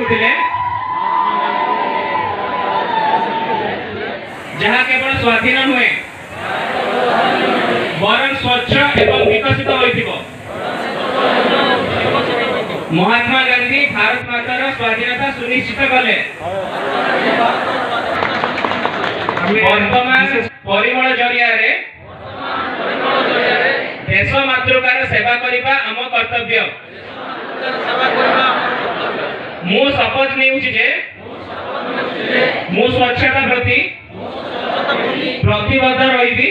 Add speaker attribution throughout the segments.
Speaker 1: लिखुले जहाँ केवल स्वाधीन नुहे बरं स्वच्छ एवं विकसित होइथिबो। महात्मा गांधी भारत मातार स्वाधीनता सुनिश्चित कले। वर्तमान परिमल जरिया रे देश मातृकार सेवा करिबा आम कर्तव्य। मु शपथ नेउछि जे मु स्वच्छता प्रति प्रतिबद्ध रहिबी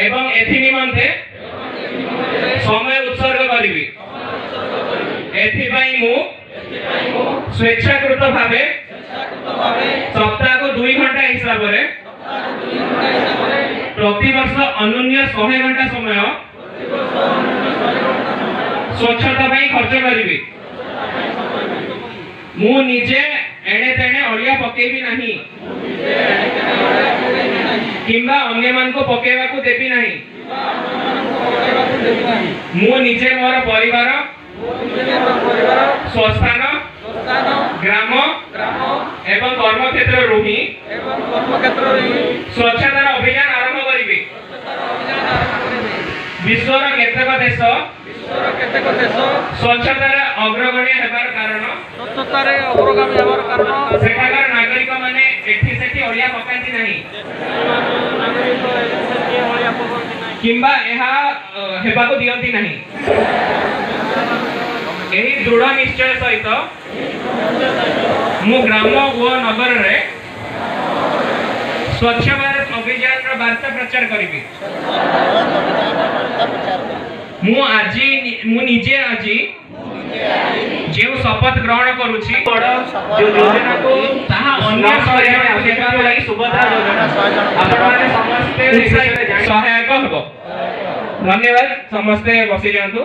Speaker 1: एवं एथि निमंते समय उत्सर्ग करिबी। एथि पई मु स्वेच्छाकृत भावे सप्ताह को 2 घंटा हिसाब रे प्रति वर्ष अन्य 100 घंटा समय स्वच्छता पई खर्च करिबी। मु निजे एणे तेणे अलिया पकेबी नाही किंबा अन्य मान को पकेवा को देबी नाही। मु निजे मोर परिवार स्वस्थान ग्राम एवं कर्म क्षेत्र रही स्वच्छतार अभियान आरंभ करिबी। विश्वर केतेक देश स्वच्छतार अग्रगण्य हेबार कारण सेठाकार नागरिक माने एठी सेठी अलिया पकांती नाही किंबा एहा हेबाको दियंती नाही। एही दृढ़ निश्चय सहित मु ग्राम व नगर रे स्वच्छ भारत अभियान रो वार्ता प्रचार करिबी। मु निजे आजी जे शपथ ग्रहण करूची जो योजना को ताहा अन्य सहायक देबा लागि सुभद्रा योजना आपण माने समस्त सहायक हबो। धन्यवाद। समस्त बसी जांतु।